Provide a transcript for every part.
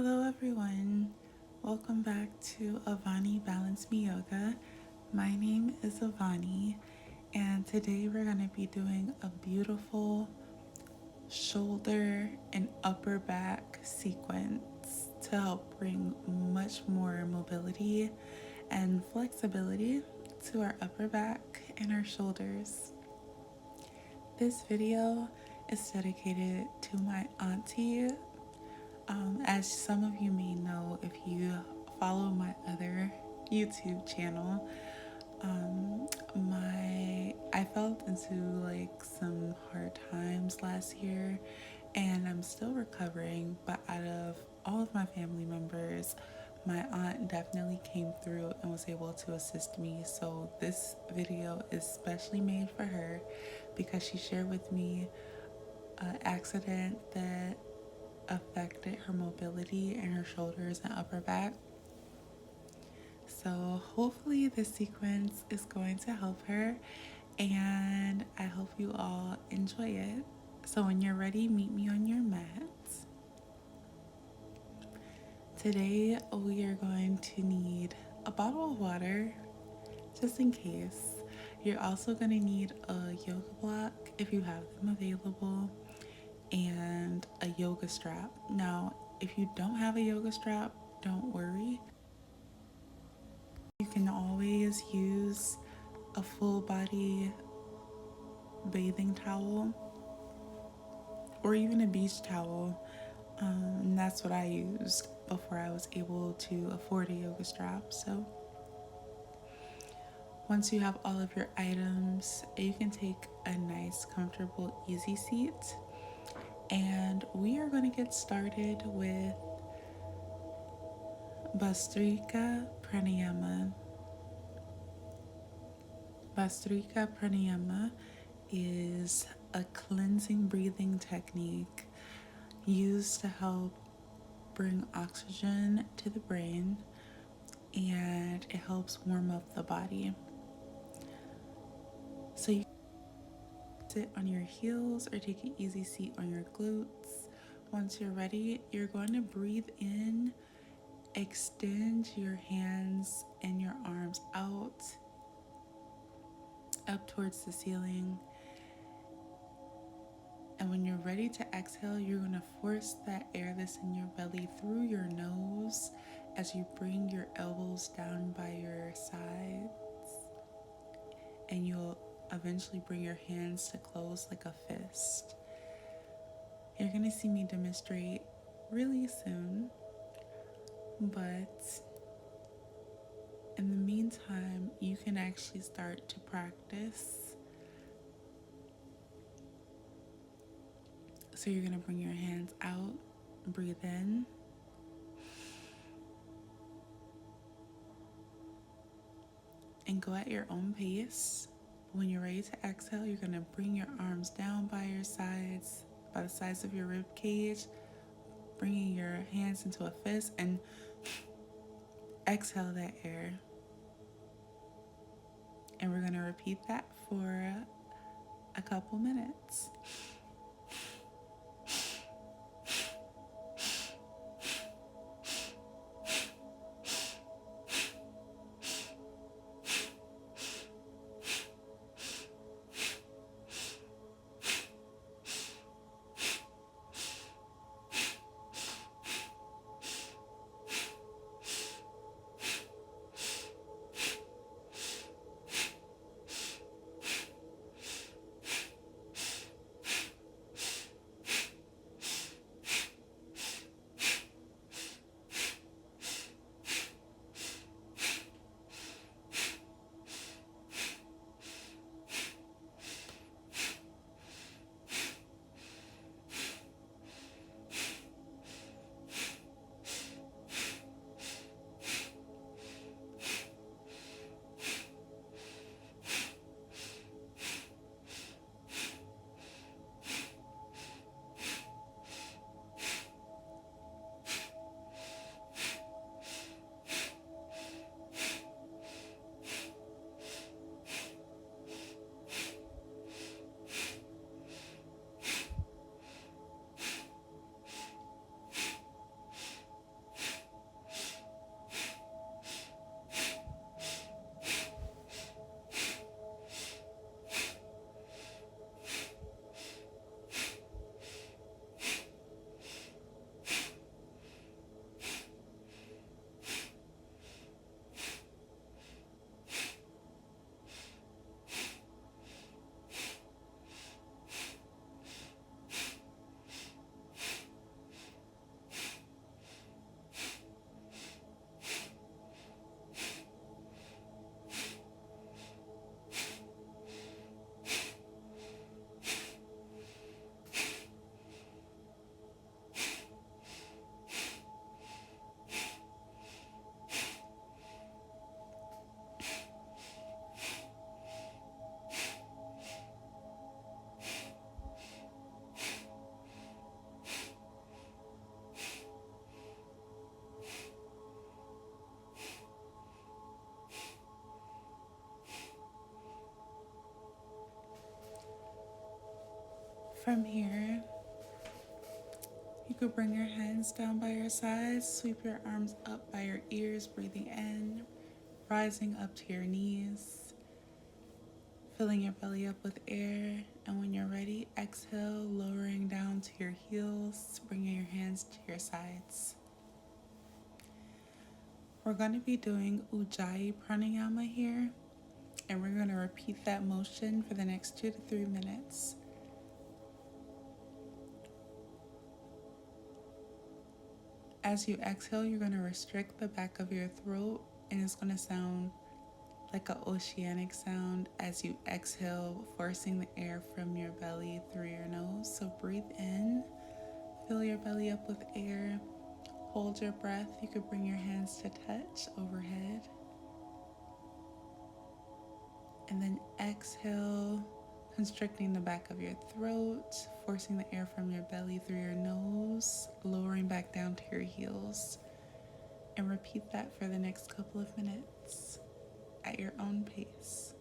Hello everyone, welcome back to Avani Balance Me Yoga. My name is Avani and today we're going to be doing a beautiful shoulder and upper back sequence to help bring much more mobility and flexibility to our upper back and our shoulders. This video is dedicated to my auntie. As some of you may know, if you follow my other YouTube channel, I fell into like some hard times last year, and I'm still recovering. But out of all of my family members, my aunt definitely came through and was able to assist me. So this video is specially made for her because she shared with me an accident that affected her mobility in her shoulders and upper back. So hopefully this sequence is going to help her, and I hope you all enjoy it. So when you're ready, meet me on your mat. Today we are going to need a bottle of water just in case. You're also going to need a yoga block if you have them available, and a yoga strap. Now, if you don't have a yoga strap, don't worry. You can always use a full body bathing towel or even a beach towel. And that's what I used before I was able to afford a yoga strap. So once you have all of your items, you can take a nice, comfortable, easy seat. And we are going to get started with Bhastrika Pranayama. Bhastrika Pranayama is a cleansing breathing technique used to help bring oxygen to the brain, and it helps warm up the body. So you can sit on your heels or take an easy seat on your glutes. Once you're ready, you're going to breathe in, extend your hands and your arms out up towards the ceiling. And when you're ready to exhale, you're going to force that air that's in your belly through your nose as you bring your elbows down by your sides. And you'll eventually bring your hands to close like a fist. You're going to see me demonstrate really soon. But in the meantime, you can actually start to practice. So you're going to bring your hands out, breathe in, and go at your own pace. When you're ready to exhale, you're going to bring your arms down by your sides, by the sides of your rib cage, bringing your hands into a fist, and exhale that air. And we're going to repeat that for a couple minutes. From here, you could bring your hands down by your sides, sweep your arms up by your ears, breathing in, rising up to your knees, filling your belly up with air. And when you're ready, exhale, lowering down to your heels, bringing your hands to your sides. We're going to be doing Ujjayi Pranayama here, and we're going to repeat that motion for the next 2 to 3 minutes. As you exhale, you're going to restrict the back of your throat, and it's going to sound like an oceanic sound as you exhale, forcing the air from your belly through your nose. So breathe in, fill your belly up with air, hold your breath. You could bring your hands to touch overhead. And then exhale, constricting the back of your throat, forcing the air from your belly through your nose, lowering back down to your heels. And repeat that for the next couple of minutes at your own pace.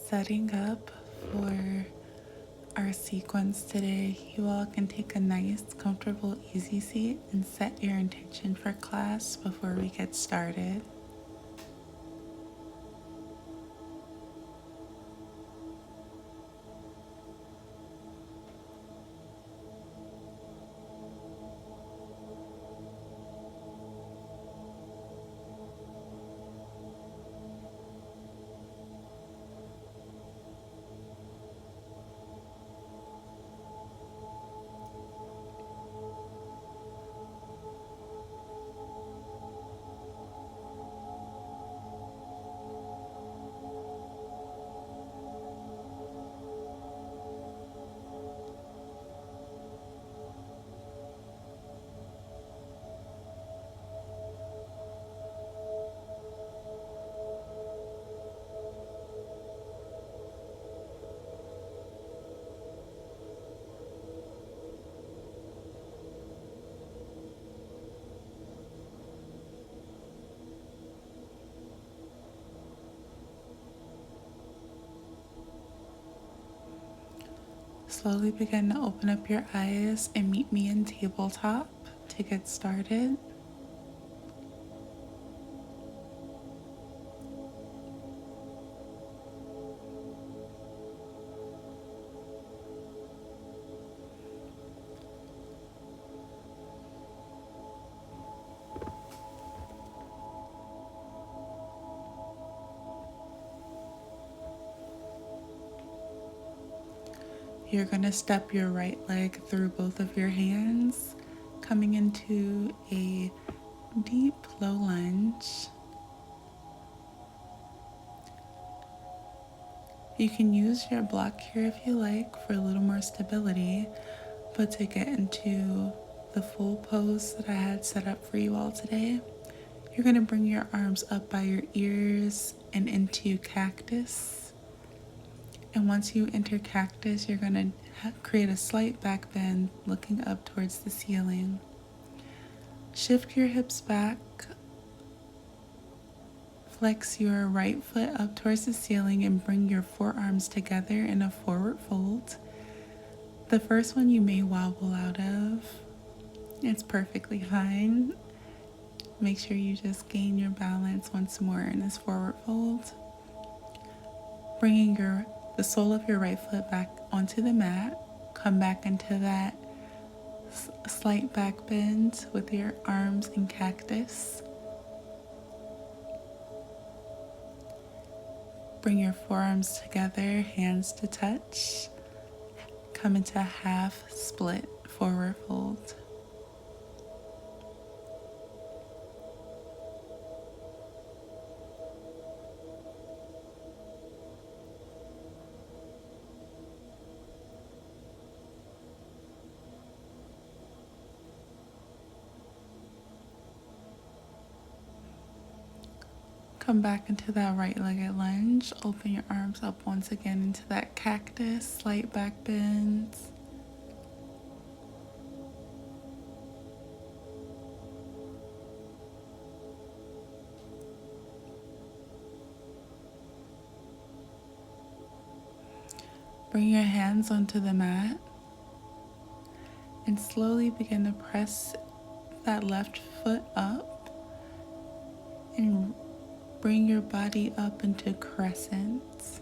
Setting up for our sequence today, you all can take a nice, comfortable, easy seat and set your intention for class before we get started. Slowly begin to open up your eyes and meet me in tabletop to get started. You're going to step your right leg through both of your hands, coming into a deep low lunge. You can use your block here if you like for a little more stability, but to get into the full pose that I had set up for you all today, you're going to bring your arms up by your ears and into cactus. And once you enter cactus, you're going to create a slight back bend looking up towards the ceiling. Shift your hips back. Flex your right foot up towards the ceiling and bring your forearms together in a forward fold. The first one you may wobble out of. It's perfectly fine. Make sure you just gain your balance once more in this forward fold. Bringing the sole of your right foot back onto the mat. Come back into that slight back bend with your arms in cactus. Bring your forearms together, hands to touch. Come into a half split forward fold. Come back into that right-legged lunge. Open your arms up once again into that cactus, slight back bends. Bring your hands onto the mat and slowly begin to press that left foot up and bring your body up into crescents.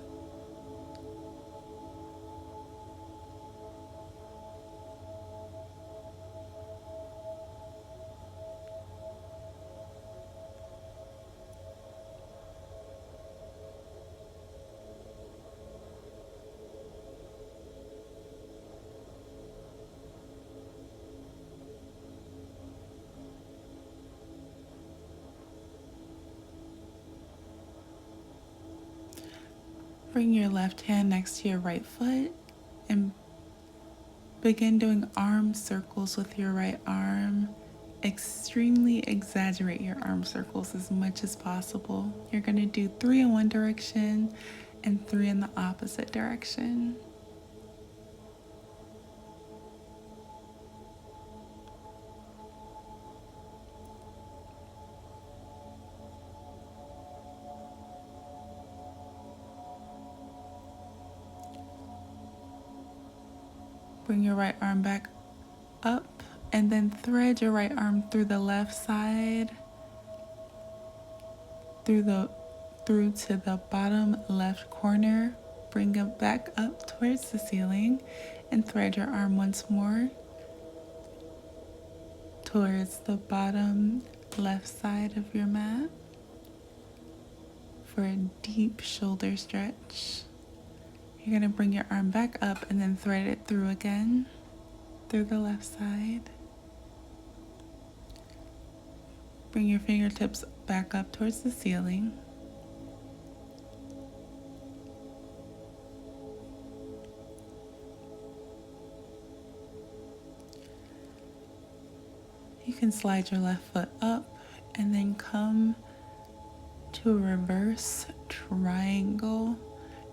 Bring your left hand next to your right foot and begin doing arm circles with your right arm. Extremely exaggerate your arm circles as much as possible. You're going to do 3 in one direction and 3 in the opposite direction. Bring your right arm back up and then thread your right arm through the left side, through to the bottom left corner. Bring it back up towards the ceiling and thread your arm once more towards the bottom left side of your mat for a deep shoulder stretch. You're going to bring your arm back up and then thread it through again, through the left side. Bring your fingertips back up towards the ceiling. You can slide your left foot up and then come to a reverse triangle.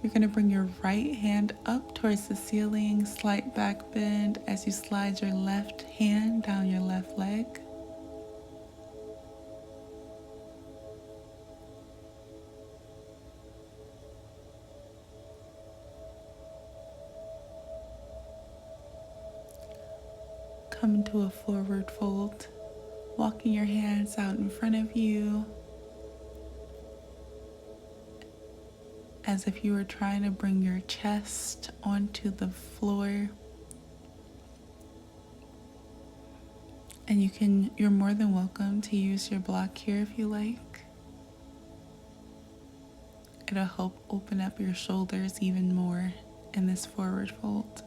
You're going to bring your right hand up towards the ceiling, slight back bend as you slide your left hand down your left leg. come into a forward fold, walking your hands out in front of you as if you were trying to bring your chest onto the floor. And you're more than welcome to use your block here if you like. It'll help open up your shoulders even more in this forward fold.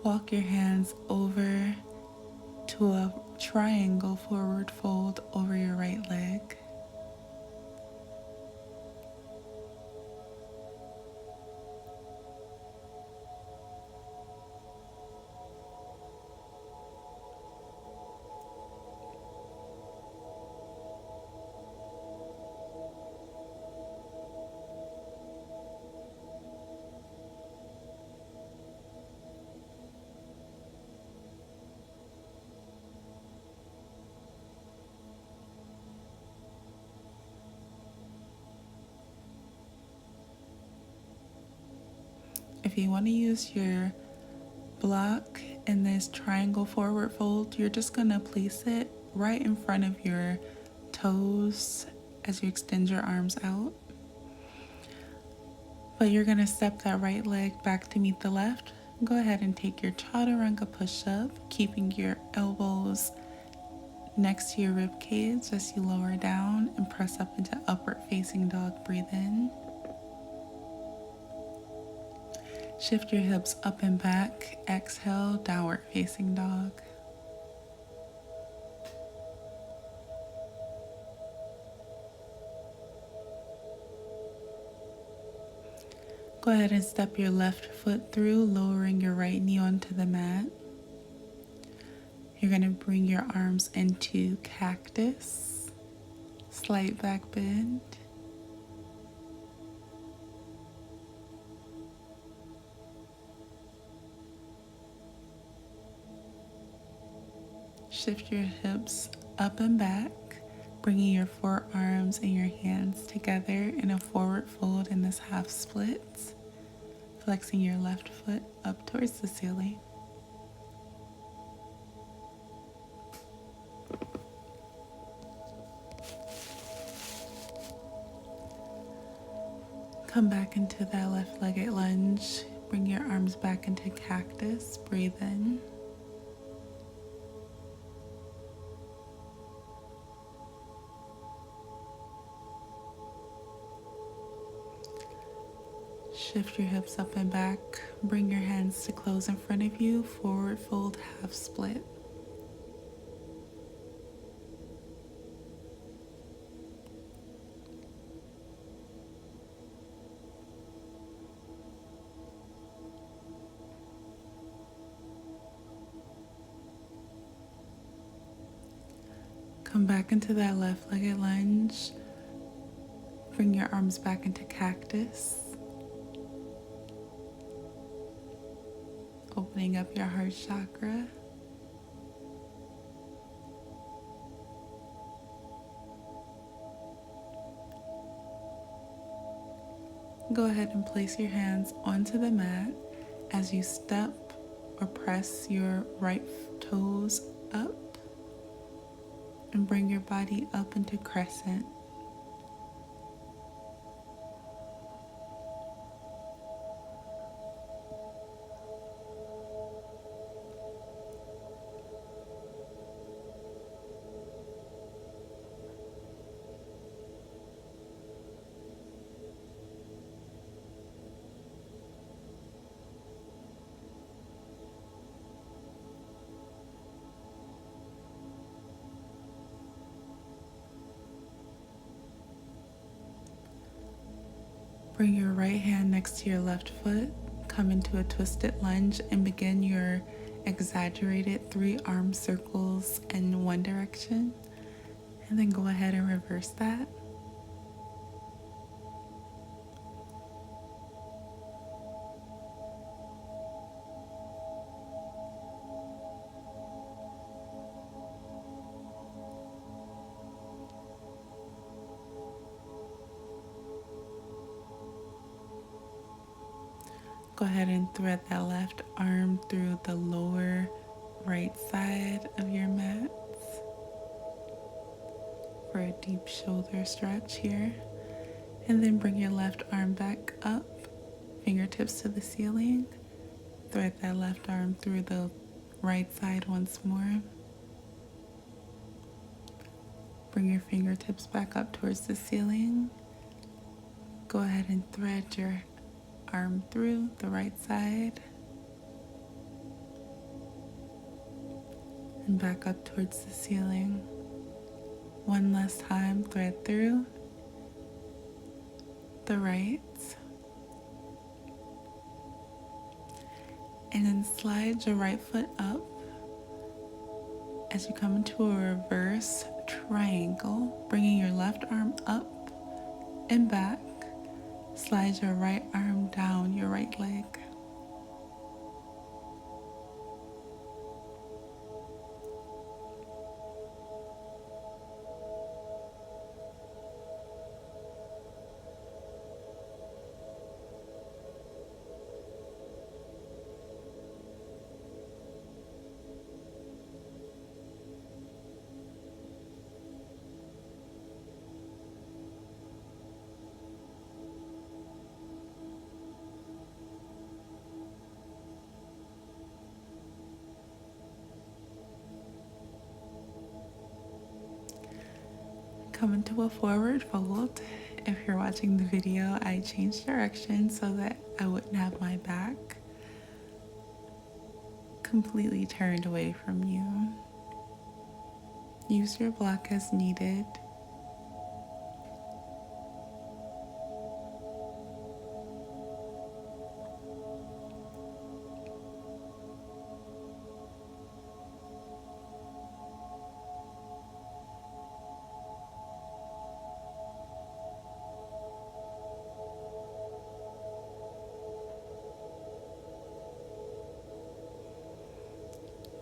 Walk your hands over to a triangle forward fold over your right leg. If you want to use your block in this triangle forward fold, you're just going to place it right in front of your toes as you extend your arms out. But you're going to step that right leg back to meet the left. Go ahead and take your chaturanga push-up, keeping your elbows next to your rib cage as you lower down and press up into upward facing dog. Breathe in. Shift your hips up and back. Exhale, downward facing dog. Go ahead and step your left foot through, lowering your right knee onto the mat. You're going to bring your arms into cactus, slight back bend. Shift your hips up and back, bringing your forearms and your hands together in a forward fold in this half split, flexing your left foot up towards the ceiling. Come back into that left-legged lunge. Bring your arms back into cactus. Breathe in. Shift your hips up and back. Bring your hands to close in front of you. Forward fold, half split. Come back into that left-legged lunge. Bring your arms back into cactus. Opening up your heart chakra. Go ahead and place your hands onto the mat as you step or press your right toes up and bring your body up into crescent. Bring your right hand next to your left foot, come into a twisted lunge and begin your exaggerated 3 arm circles in one direction. And then go ahead and reverse that. Go ahead and thread that left arm through the lower right side of your mat for a deep shoulder stretch here. And then bring your left arm back up, fingertips to the ceiling. Thread that left arm through the right side once more. Bring your fingertips back up towards the ceiling. Go ahead and thread your arm through the right side. And back up towards the ceiling. One last time, thread through the right. And then slide your right foot up as you come into a reverse triangle, bringing your left arm up and back. Slide your right arm down your right leg. Come into a forward fold. If you're watching the video, I changed direction so that I wouldn't have my back completely turned away from you. Use your block as needed.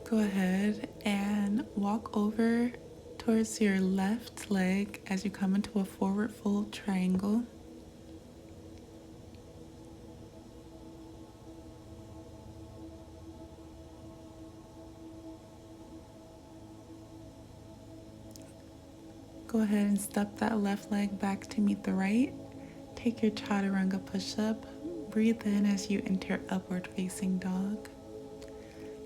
Go ahead and walk over towards your left leg as you come into a forward fold triangle. Go ahead and step that left leg back to meet the right. Take your chaturanga push-up. Breathe in as you enter upward facing dog.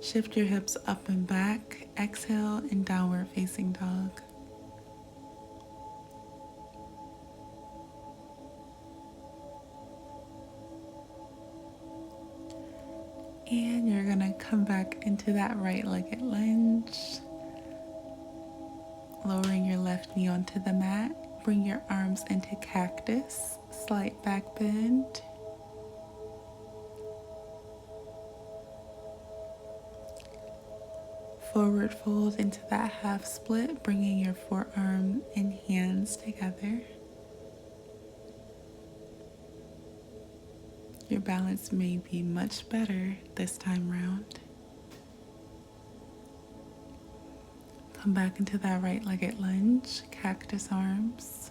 Shift your hips up and back. Exhale and downward facing dog. And you're gonna come back into that right-legged lunge. Lowering your left knee onto the mat. Bring your arms into cactus. Slight back bend. Forward fold into that half split, bringing your forearm and hands together. Your balance may be much better this time round. Come back into that right-legged lunge, cactus arms.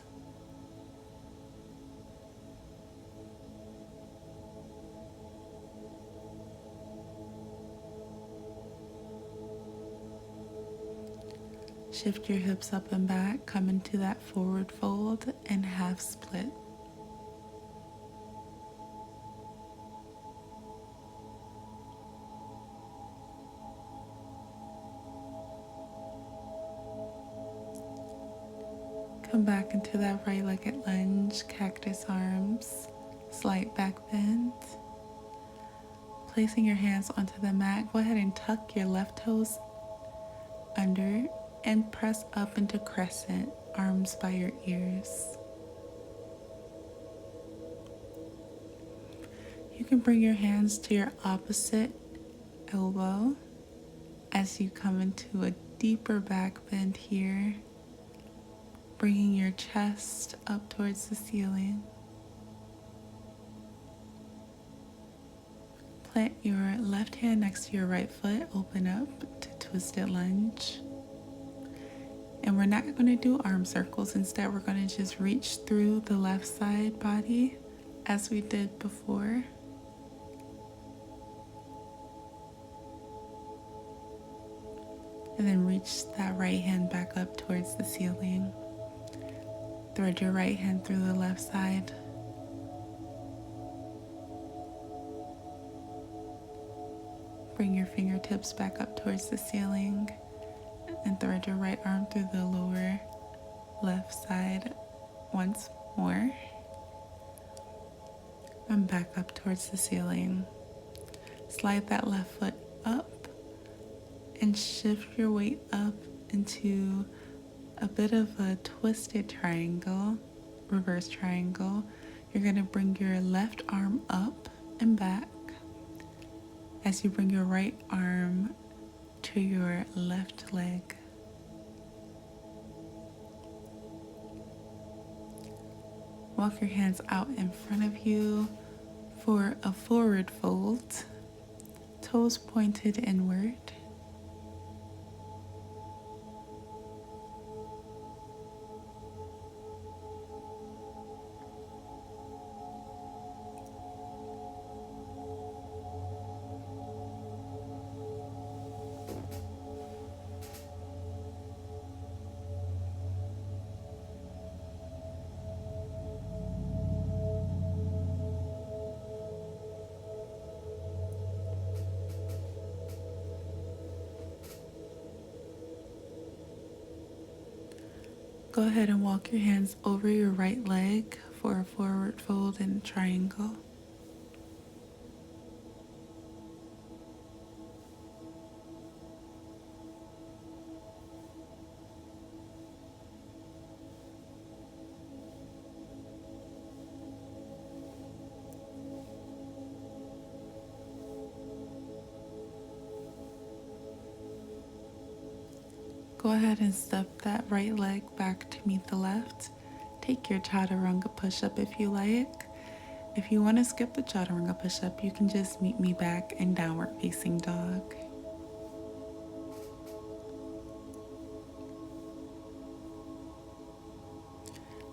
Shift your hips up and back, come into that forward fold and half split. Come back into that right-legged lunge, cactus arms, slight back bend. Placing your hands onto the mat, go ahead and tuck your left toes under and press up into crescent, arms by your ears. You can bring your hands to your opposite elbow as you come into a deeper back bend here, bringing your chest up towards the ceiling. Plant your left hand next to your right foot, open up to twisted lunge. And we're not going to do arm circles. Instead, we're going to just reach through the left side body as we did before. And then reach that right hand back up towards the ceiling. Thread your right hand through the left side. Bring your fingertips back up towards the ceiling and thread your right arm through the lower left side once more. And back up towards the ceiling. Slide that left foot up and shift your weight up into a bit of a twisted triangle, reverse triangle. You're going to bring your left arm up and back as you bring your right arm to your left leg. Walk your hands out in front of you for a forward fold, toes pointed inward. Go ahead and walk your hands over your right leg for a forward fold and triangle. Go ahead and step that right leg back to meet the left. Take your chaturanga push-up if you like. If you want to skip the chaturanga push-up, you can just meet me back in downward facing dog.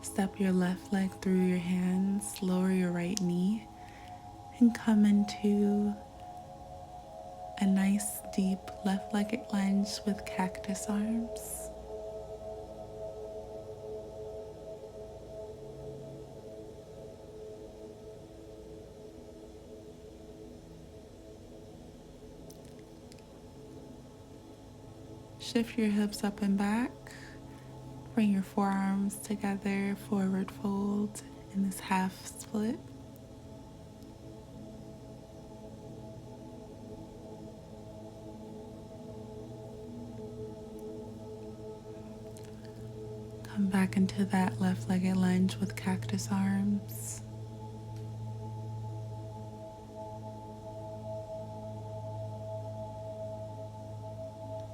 Step your left leg through your hands, lower your right knee, and come into a nice deep left-legged lunge with cactus arms. Shift your hips up and back. Bring your forearms together, forward fold in this half split. Come back into that left-legged lunge with cactus arms.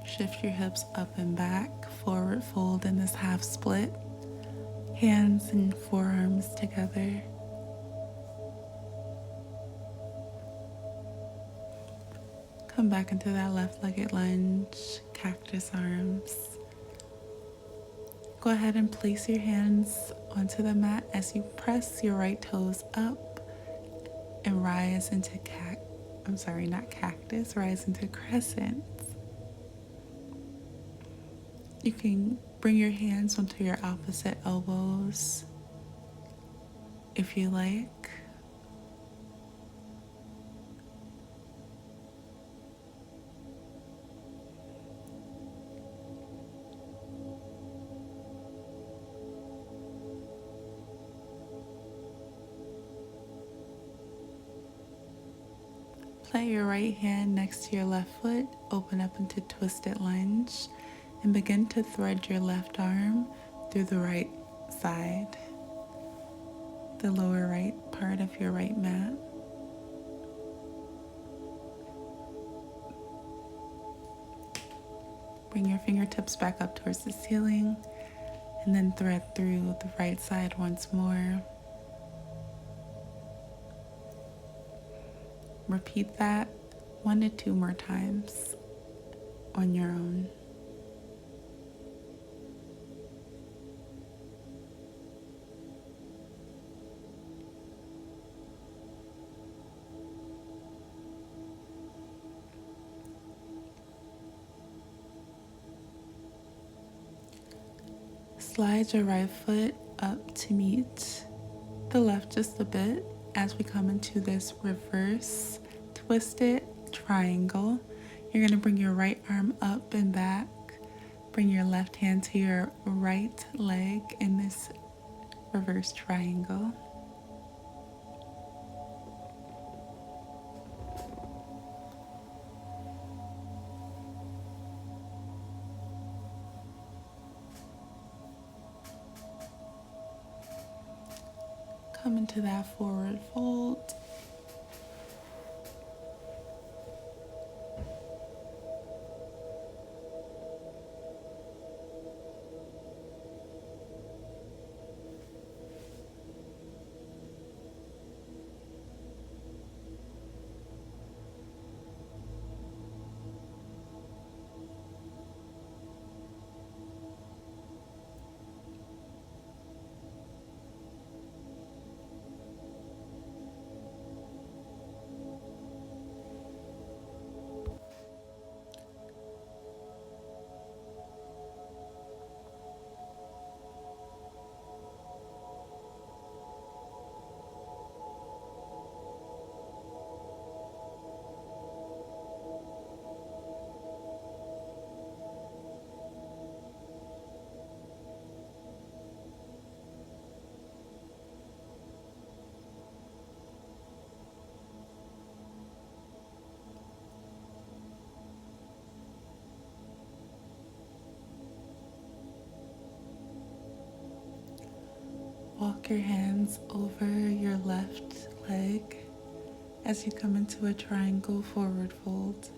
Shift your hips up and back, forward fold in this half split. Hands and forearms together. Come back into that left-legged lunge, cactus arms. Go ahead and place your hands onto the mat as you press your right toes up and rise into rise into crescent. You can bring your hands onto your opposite elbows if you like. Plant your right hand next to your left foot, open up into twisted lunge, and begin to thread your left arm through the right side, the lower right part of your right mat. Bring your fingertips back up towards the ceiling, and then thread through the right side once more. Repeat that 1 to 2 more times on your own. Slide your right foot up to meet the left just a bit as we come into this reverse twisted triangle. You're going to bring your right arm up and back. Bring your left hand to your right leg in this reverse triangle. Come into that forward fold. Walk your hands over your left leg as you come into a triangle forward fold.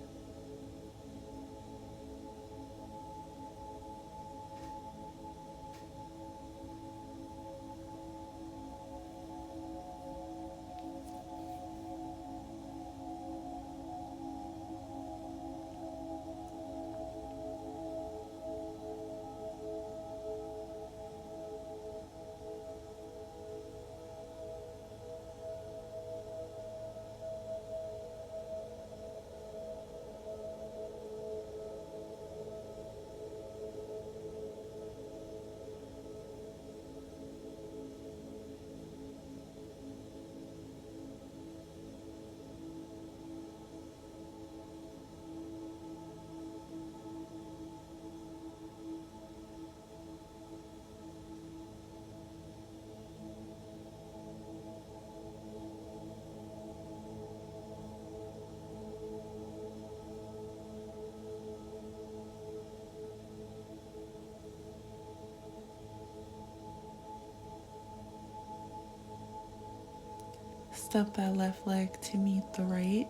Step that left leg to meet the right.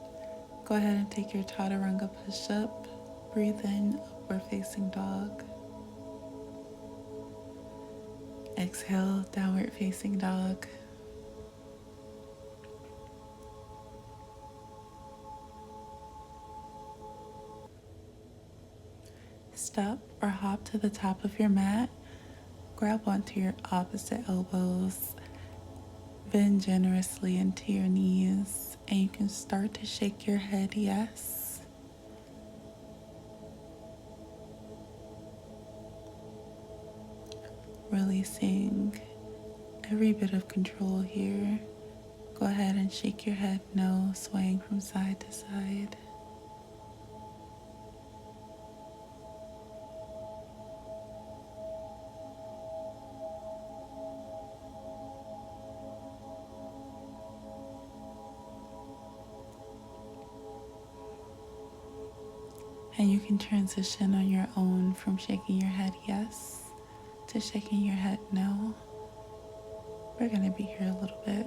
Go ahead and take your chaturanga push-up. Breathe in, upward facing dog. Exhale, downward facing dog. Step or hop to the top of your mat. Grab onto your opposite elbows. Bend generously into your knees, and you can start to shake your head yes. Releasing every bit of control here. Go ahead and shake your head no, swaying from side to side. And you can transition on your own from shaking your head yes to shaking your head no. We're going to be here a little bit.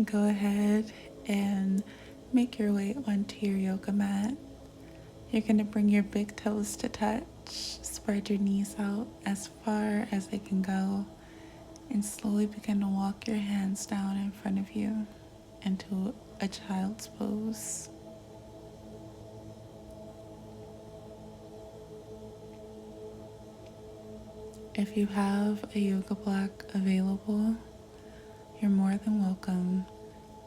go ahead and make your way onto your yoga mat. You're going to bring your big toes to touch, spread your knees out as far as they can go, and slowly begin to walk your hands down in front of you into a child's pose. If you have a yoga block available, you're more than welcome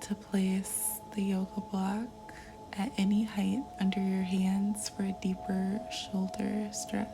to place the yoga block at any height under your hands for a deeper shoulder stretch.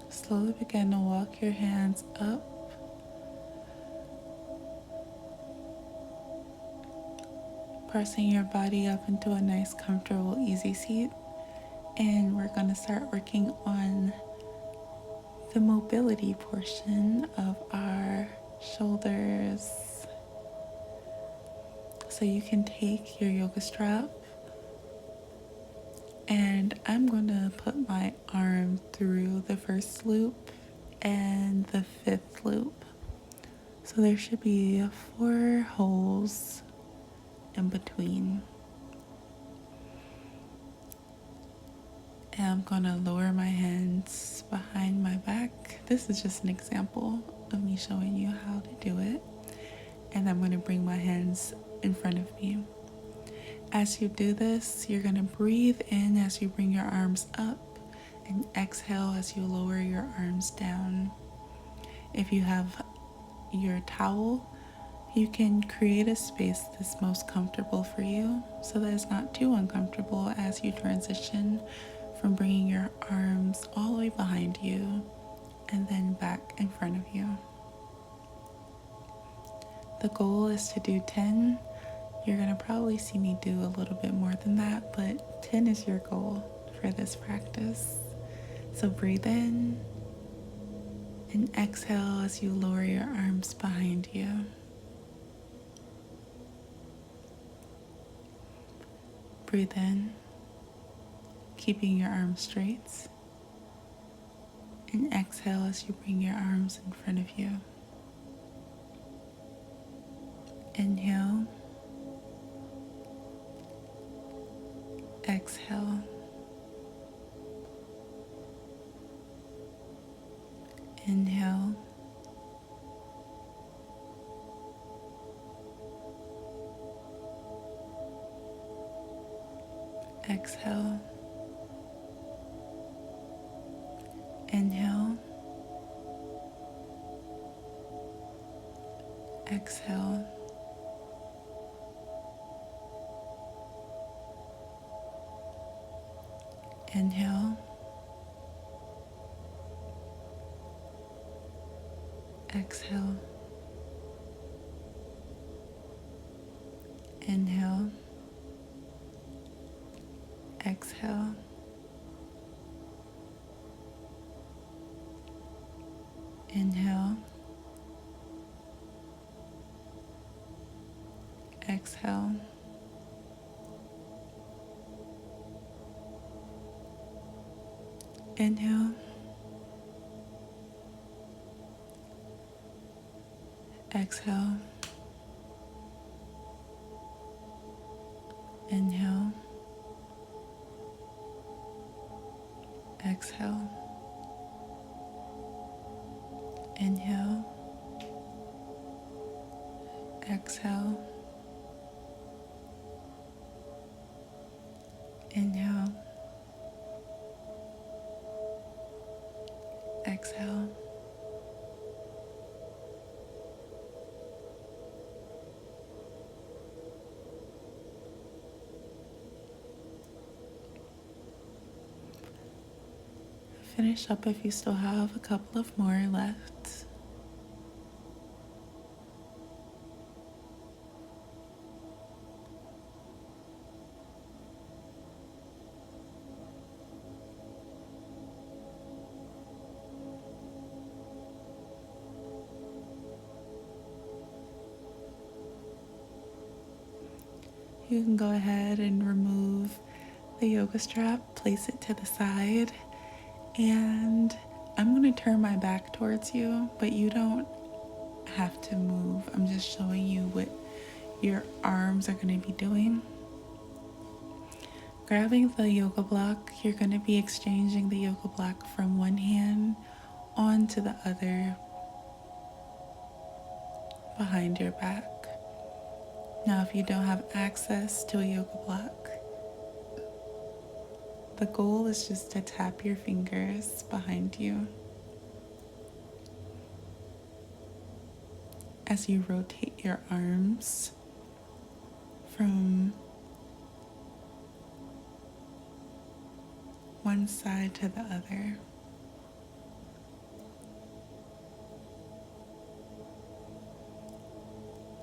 Slowly begin to walk your hands up, pressing your body up into a nice, comfortable, easy seat. And we're going to start working on the mobility portion of our shoulders. So you can take your yoga strap, and I'm going to put my arm through the first loop and the fifth loop. So there should be 4 holes in between. And I'm going to lower my hands behind my back. This is just an example of me showing you how to do it. And I'm going to bring my hands in front of me. As you do this, you're going to breathe in as you bring your arms up and exhale as you lower your arms down. If you have your towel, you can create a space that's most comfortable for you so that it's not too uncomfortable as you transition from bringing your arms all the way behind you and then back in front of you. The goal is to do 10. You're going to probably see me do a little bit more than that, but 10 is your goal for this practice. So breathe in and exhale as you lower your arms behind you. Breathe in, keeping your arms straight, and exhale as you bring your arms in front of you. Inhale, exhale, inhale, exhale, inhale, exhale, inhale, exhale, inhale, exhale, inhale, exhale, inhale, exhale, inhale, exhale, inhale, finish up if you still have a couple of more left. You can go ahead and remove the yoga strap, place it to the side, and I'm going to turn my back towards you, but you don't have to move. I'm just showing you what your arms are going to be doing. Grabbing the yoga block, you're going to be exchanging the yoga block from one hand onto the other behind your back. Now, if you don't have access to a yoga block, the goal is just to tap your fingers behind you as you rotate your arms from one side to the other.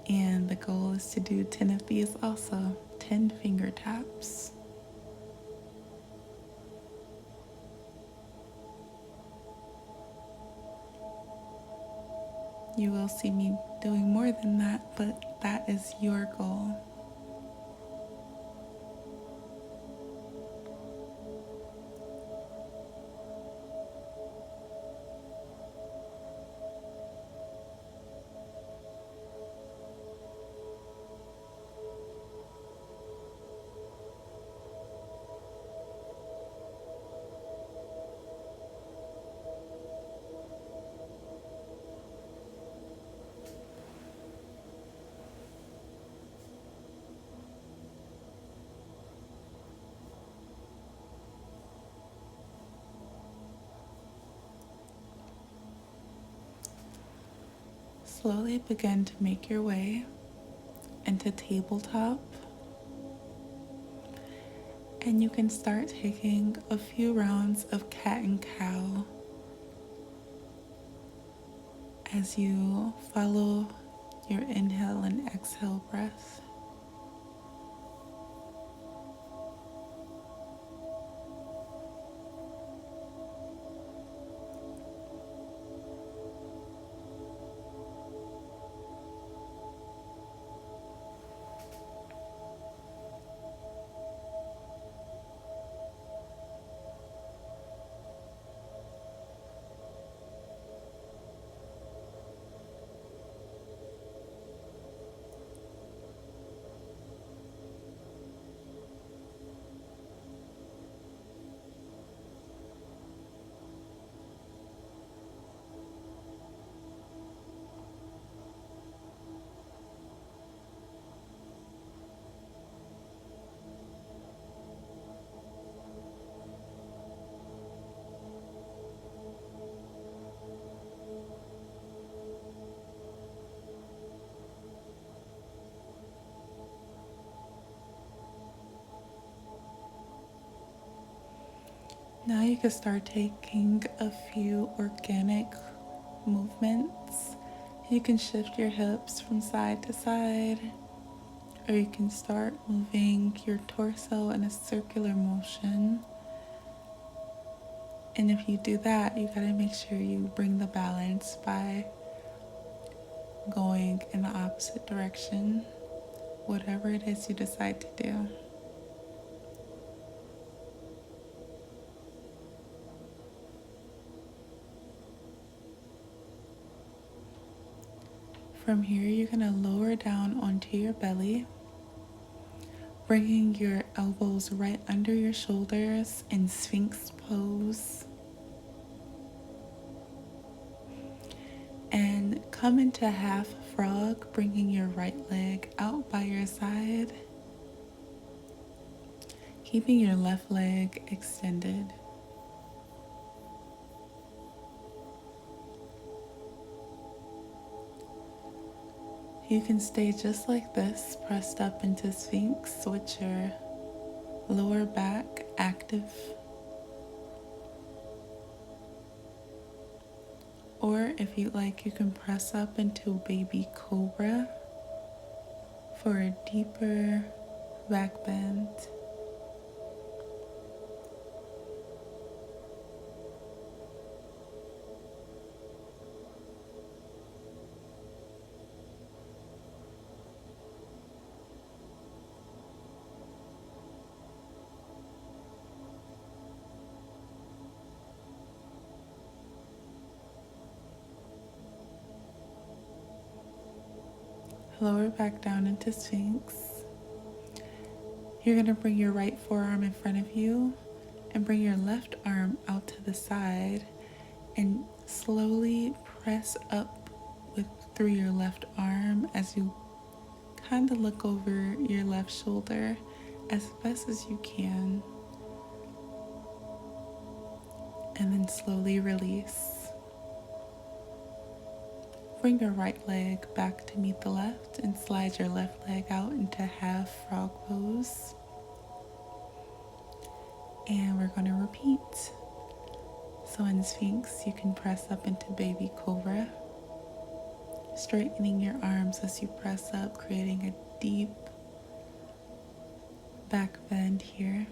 And the goal is to do 10 of these also, 10 finger taps. You will see me doing more than that, but that is your goal. Slowly begin to make your way into tabletop, and you can start taking a few rounds of cat and cow as you follow your inhale and exhale breath. Now you can start taking a few organic movements. You can shift your hips from side to side, or you can start moving your torso in a circular motion. And if you do that, you gotta make sure you bring the balance by going in the opposite direction, whatever it is you decide to do. From here, you're gonna lower down onto your belly, bringing your elbows right under your shoulders in Sphinx pose. And come into half frog, bringing your right leg out by your side, keeping your left leg extended. You can stay just like this, pressed up into Sphinx with your lower back active. Or if you like, you can press up into baby cobra for a deeper back bend. Lower back down into Sphinx. You're going to bring your right forearm in front of you and bring your left arm out to the side and slowly press up through your left arm as you kind of look over your left shoulder as best as you can. And then slowly release. Bring your right leg back to meet the left and slide your left leg out into half frog pose. And we're going to repeat. So in Sphinx, you can press up into baby cobra, straightening your arms as you press up, creating a deep back bend here.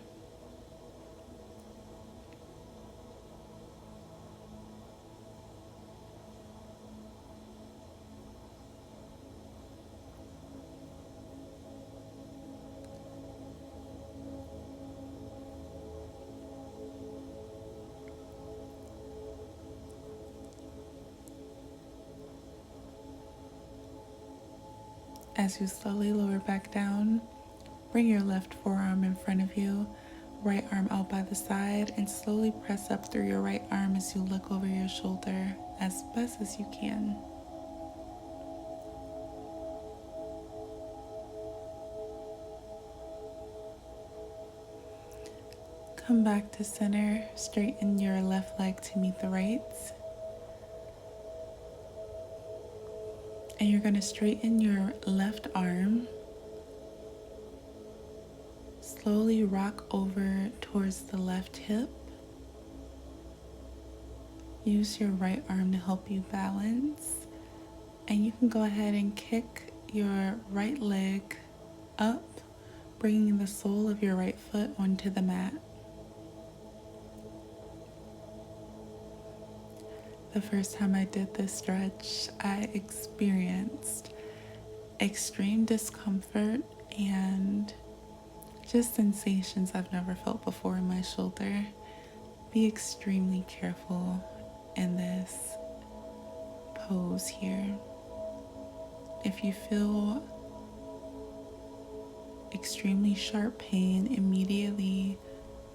As you slowly lower back down, bring your left forearm in front of you, right arm out by the side, and slowly press up through your right arm as you look over your shoulder as best as you can. Come back to center, straighten your left leg to meet the right. And you're going to straighten your left arm. Slowly rock over towards the left hip. Use your right arm to help you balance. And you can go ahead and kick your right leg up, bringing the sole of your right foot onto the mat. The first time I did this stretch, I experienced extreme discomfort and just sensations I've never felt before in my shoulder. Be extremely careful in this pose here. If you feel extremely sharp pain, immediately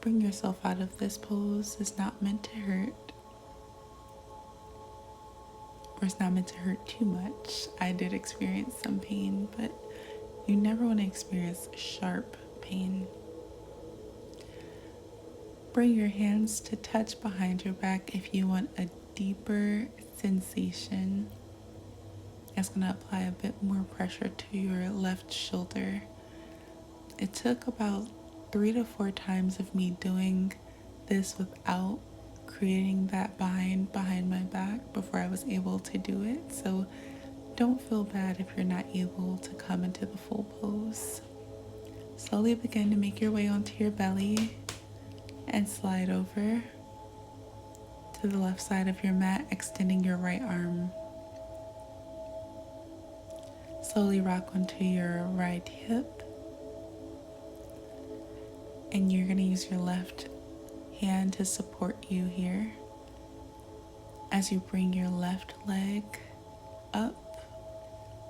bring yourself out of this pose. It's not meant to hurt. Or it's not meant to hurt too much. I did experience some pain, but you never want to experience sharp pain. Bring your hands to touch behind your back if you want a deeper sensation. It's going to apply a bit more pressure to your left shoulder. It took about 3 to 4 times of me doing this without creating that bind behind my back before I was able to do it. So don't feel bad if you're not able to come into the full pose. Slowly begin to make your way onto your belly and slide over to the left side of your mat, extending your right arm. Slowly rock onto your right hip. And you're going to use your left hand to support you here as you bring your left leg up,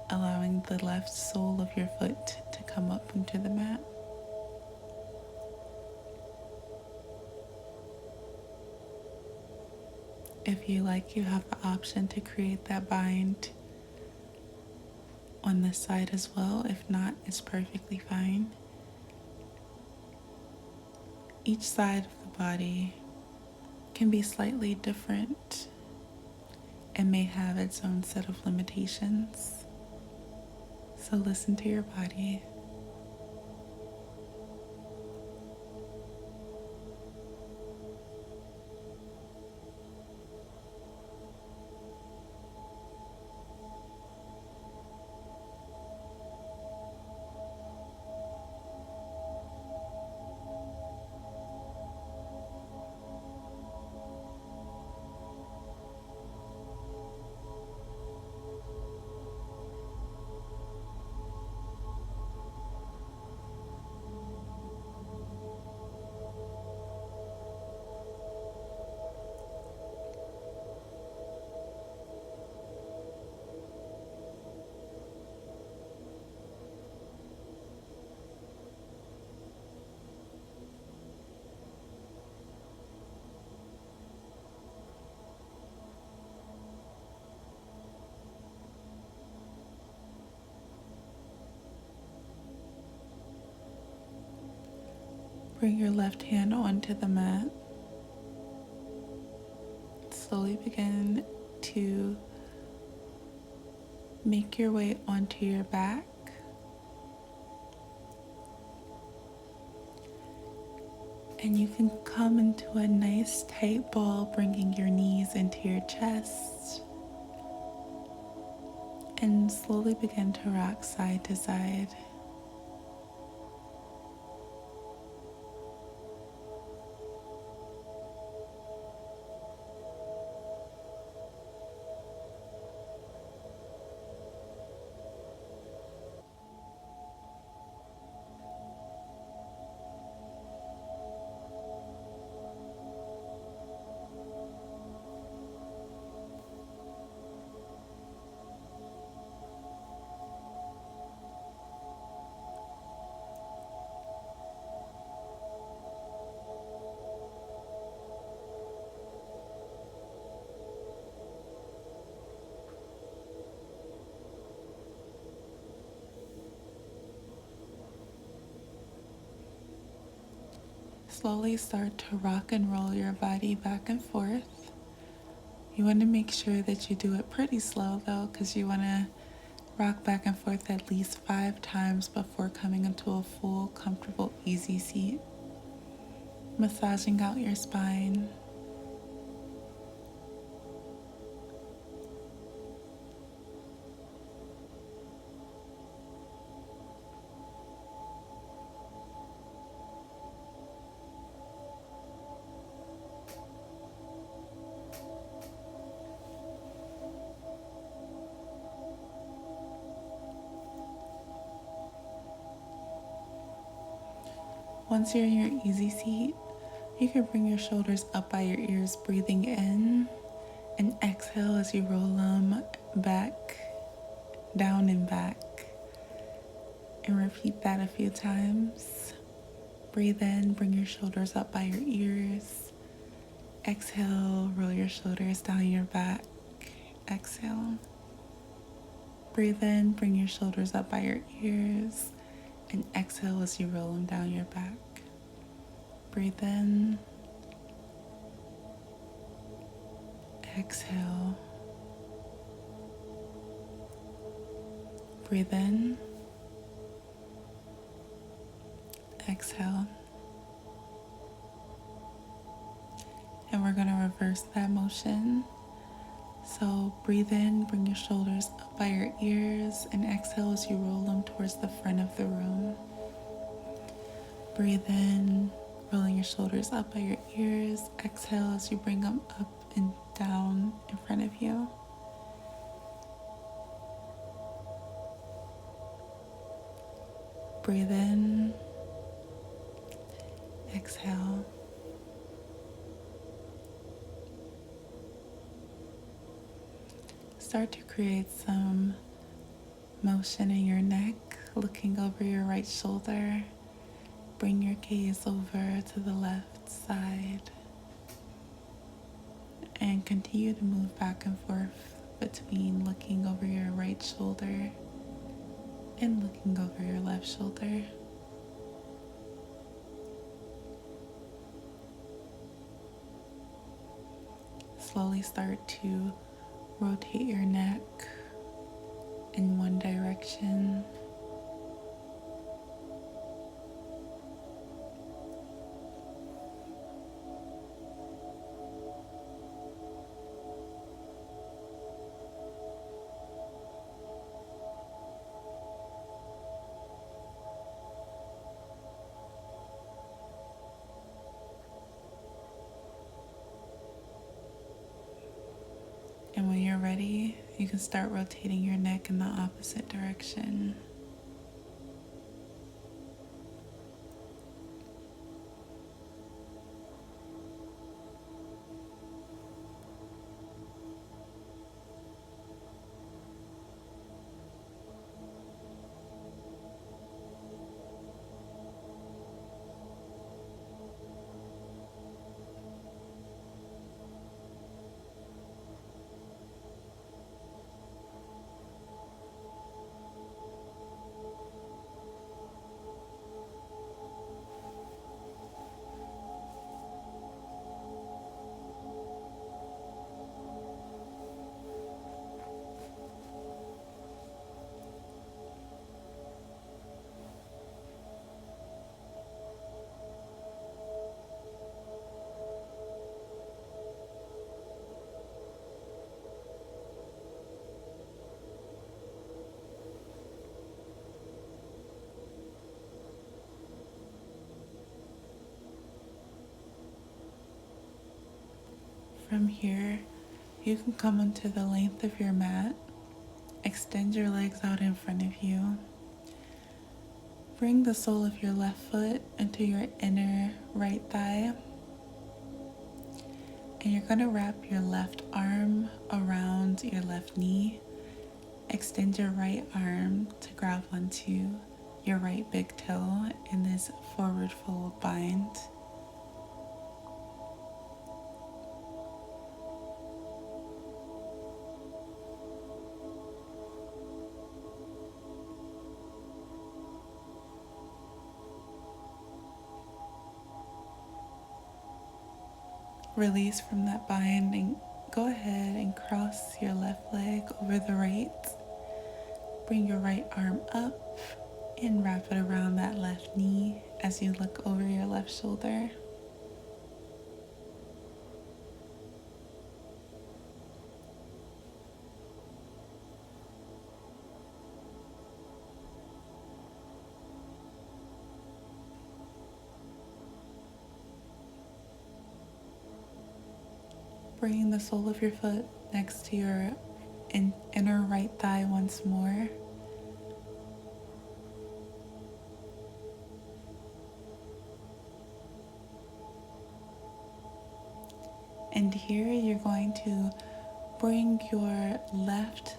allowing the left sole of your foot to come up into the mat. If you like, you have the option to create that bind on this side as well. If not, it's perfectly fine. Each side of the body can be slightly different and may have its own set of limitations. So listen to your body. Bring your left hand onto the mat. Slowly begin to make your way onto your back. And you can come into a nice tight ball, bringing your knees into your chest. And slowly begin to rock side to side. Slowly start to rock and roll your body back and forth. You want to make sure that you do it pretty slow though, because you want to rock back and forth at least 5 times before coming into a full, comfortable, easy seat. Massaging out your spine. Once you're in your easy seat, you can bring your shoulders up by your ears, breathing in, and exhale as you roll them back, down and back. And repeat that a few times. Breathe in, bring your shoulders up by your ears. Exhale, roll your shoulders down your back. Exhale. Breathe in, bring your shoulders up by your ears. And exhale as you roll them down your back. Breathe in. Exhale. Breathe in. Exhale. And we're going to reverse that motion. So breathe in, bring your shoulders up by your ears, and exhale as you roll them towards the front of the room. Breathe in, rolling your shoulders up by your ears. Exhale as you bring them up and down in front of you. Breathe in. Exhale. Start to create some motion in your neck, looking over your right shoulder. Bring your gaze over to the left side and continue to move back and forth between looking over your right shoulder and looking over your left shoulder. Slowly start to rotate your neck in one direction. And when you're ready, you can start rotating your neck in the opposite direction. From here, you can come onto the length of your mat, extend your legs out in front of you, bring the sole of your left foot into your inner right thigh, and you're going to wrap your left arm around your left knee. Extend your right arm to grab onto your right big toe in this forward fold bind. Release from that bind and go ahead and cross your left leg over the right. Bring your right arm up and wrap it around that left knee as you look over your left shoulder. Bringing the sole of your foot next to your inner right thigh once more. And here you're going to bring your left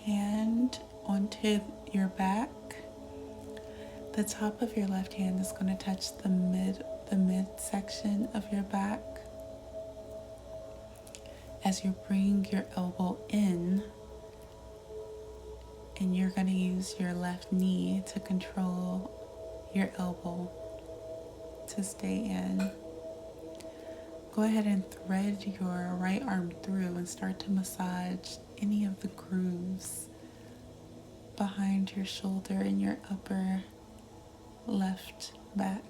hand onto your back. The top of your left hand is going to touch the mid section of your back. As you bring your elbow in, and you're going to use your left knee to control your elbow to stay in. Go ahead and thread your right arm through and start to massage any of the grooves behind your shoulder and your upper left back.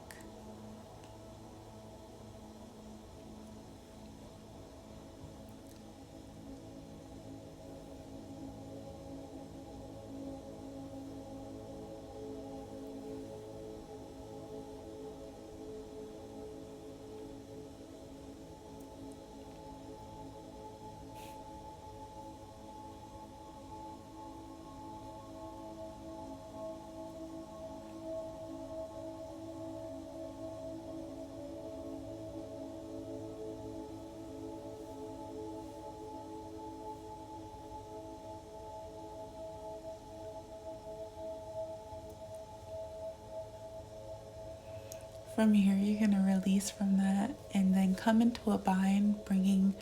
From here, you're going to release from that and then come into a bind, bringing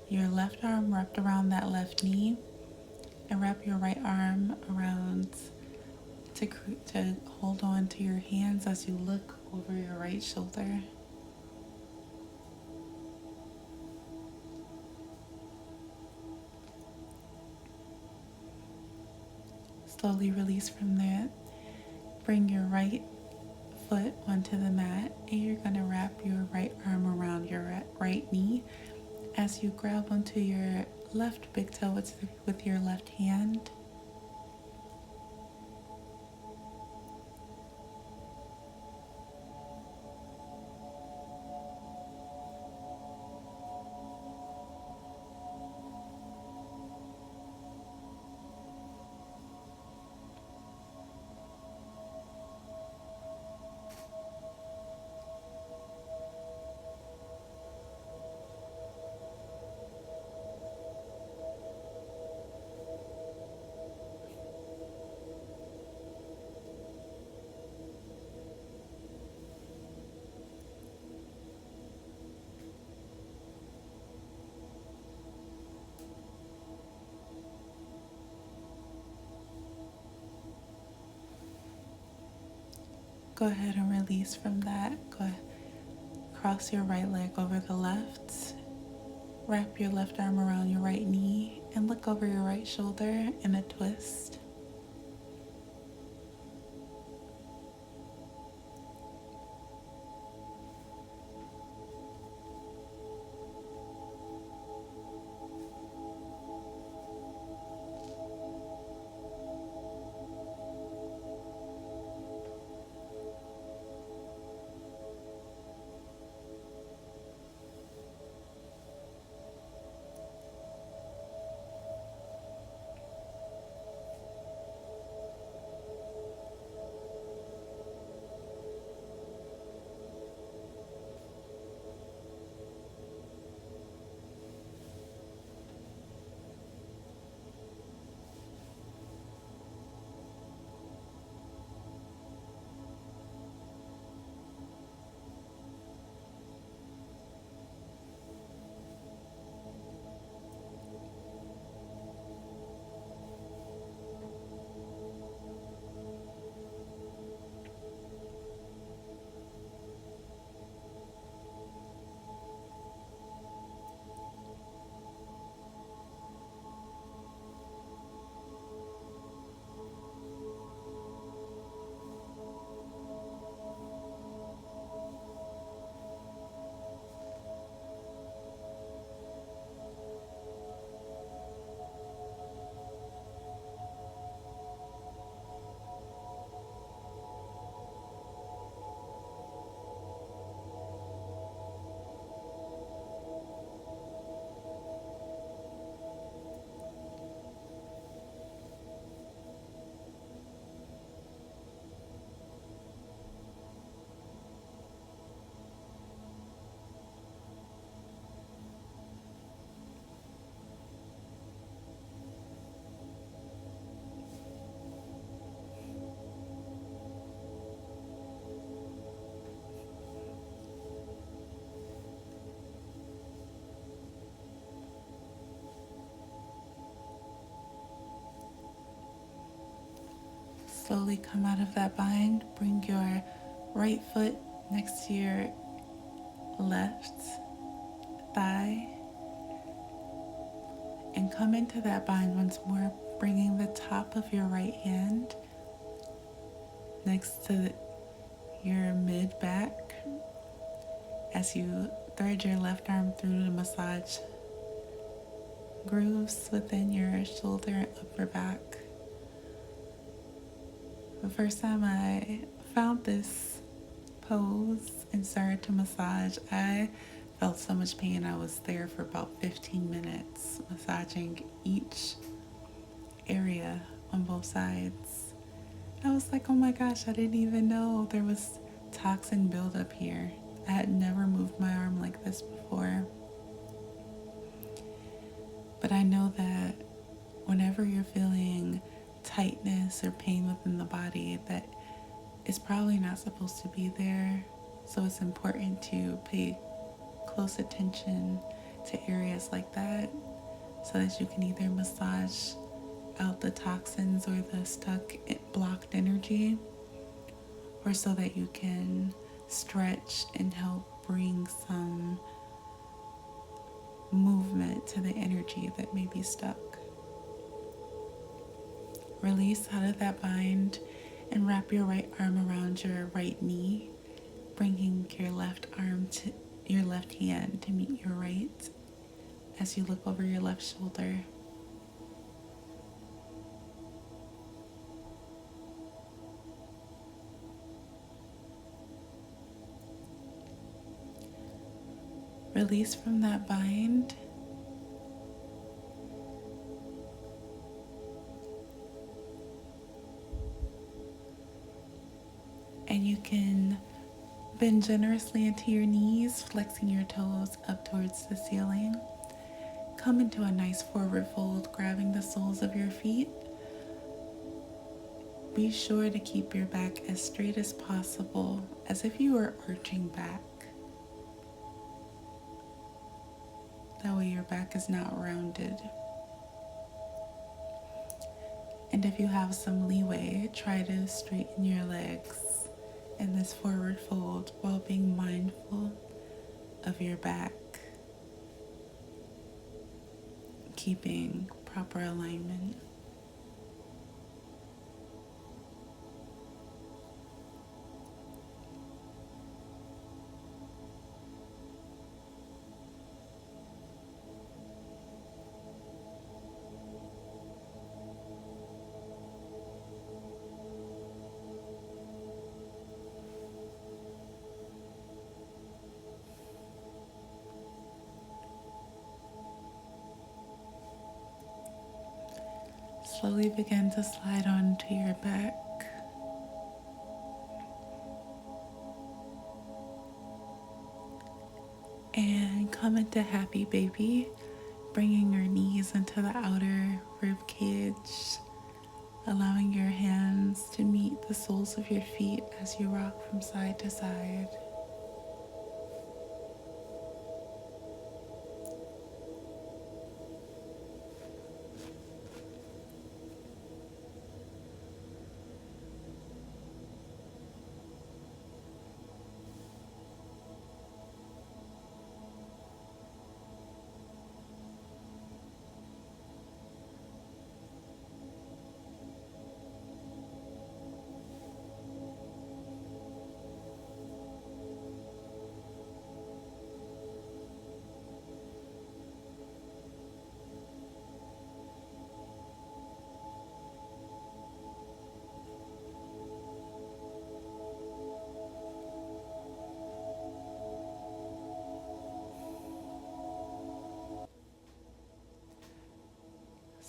your left arm wrapped around that left knee and wrap your right arm around to hold on to your hands as you look over your right shoulder. Slowly release from that. Bring your right foot onto the mat and you're going to wrap your right arm around your right knee as you grab onto your left big toe with your left hand. Go ahead and release from that. Go ahead. Cross your right leg over the left. Wrap your left arm around your right knee and look over your right shoulder in a twist. Slowly come out of that bind. Bring your right foot next to your left thigh and come into that bind once more, bringing the top of your right hand next to your mid back as you thread your left arm through the massage grooves within your shoulder and upper back. The first time I found this pose and started to massage, I felt so much pain. I was there for about 15 minutes massaging each area on both sides. I was like, oh my gosh, I didn't even know there was toxin buildup here. I had never moved my arm like this before. But I know that whenever you're feeling tightness or pain within the body, that is probably not supposed to be there. So it's important to pay close attention to areas like that so that you can either massage out the toxins or the stuck, blocked energy, or so that you can stretch and help bring some movement to the energy that may be stuck. Release out of that bind and wrap your right arm around your right knee, bringing your left arm to your left hand to meet your right as you look over your left shoulder. Release from that bind. And you can bend generously into your knees, flexing your toes up towards the ceiling. Come into a nice forward fold, grabbing the soles of your feet. Be sure to keep your back as straight as possible, as if you were arching back. That way your back is not rounded. And if you have some leeway, try to straighten your legs in this forward fold while being mindful of your back, keeping proper alignment. Slowly begin to slide onto your back. And come into happy baby, bringing your knees into the outer rib cage, allowing your hands to meet the soles of your feet as you rock from side to side.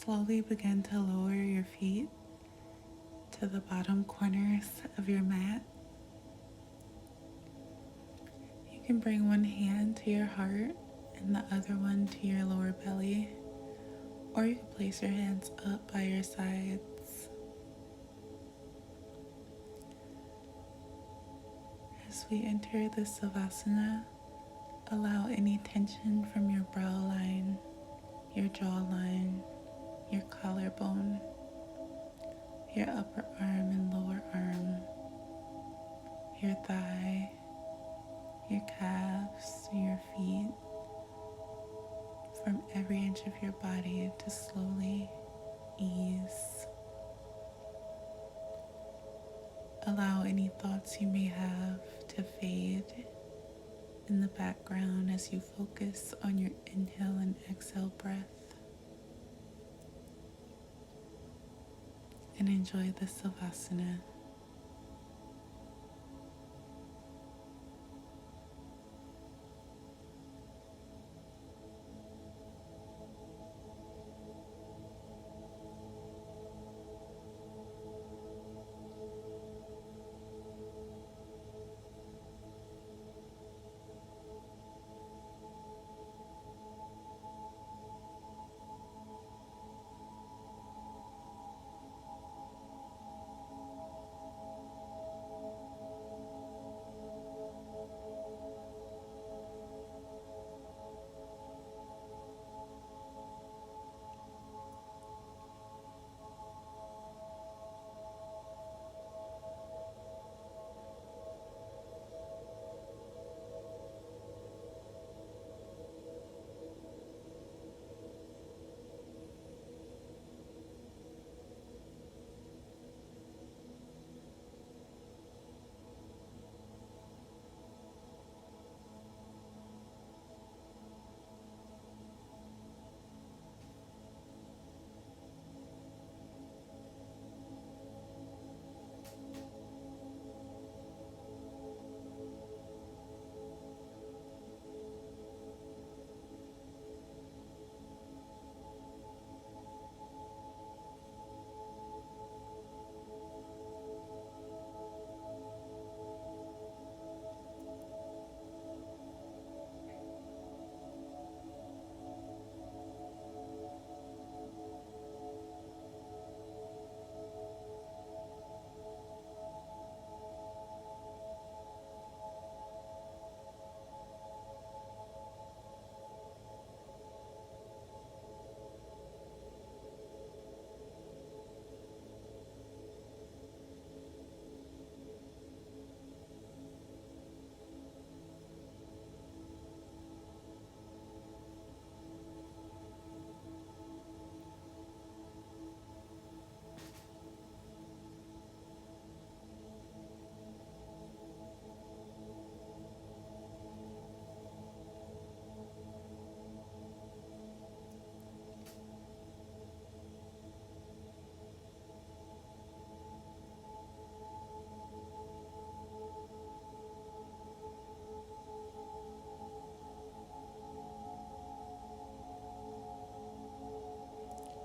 Slowly begin to lower your feet to the bottom corners of your mat. You can bring one hand to your heart and the other one to your lower belly, or you can place your hands up by your sides. As we enter this Savasana, allow any tension from your brow line, your jawline, your collarbone, your upper arm and lower arm, your thigh, your calves, your feet, from every inch of your body to slowly ease. Allow any thoughts you may have to fade in the background as you focus on your inhale and exhale breath, and enjoy the Savasana.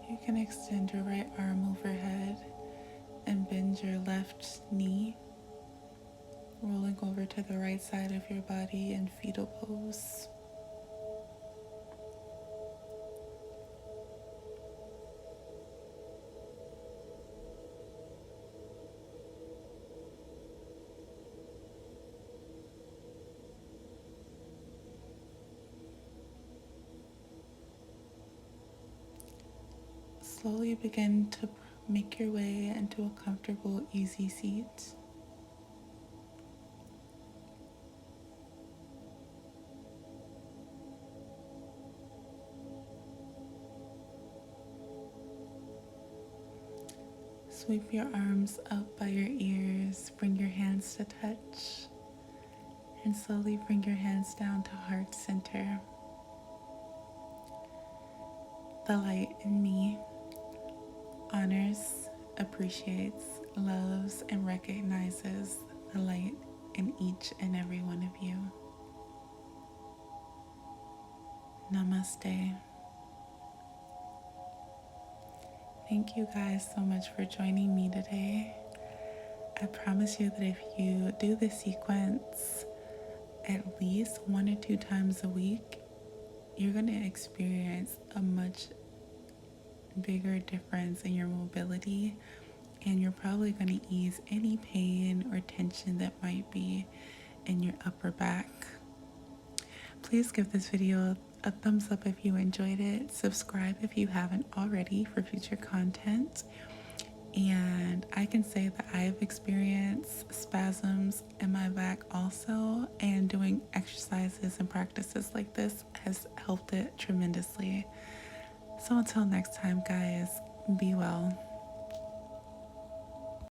You can extend your right arm overhead and bend your left knee, rolling over to the right side of your body in fetal pose. Slowly begin to make your way into a comfortable, easy seat. Sweep your arms up by your ears, bring your hands to touch, and slowly bring your hands down to heart center. The light in me honors, appreciates, loves, and recognizes the light in each and every one of you. Namaste. Thank you guys so much for joining me today. I promise you that if you do this sequence at least 1 or 2 times a week, you're going to experience a much bigger difference in your mobility, and you're probably going to ease any pain or tension that might be in your upper back. Please give this video a thumbs up if you enjoyed it. Subscribe if you haven't already for future content. And I can say that I've experienced spasms in my back also, and doing exercises and practices like this has helped it tremendously. So until next time, guys, be well.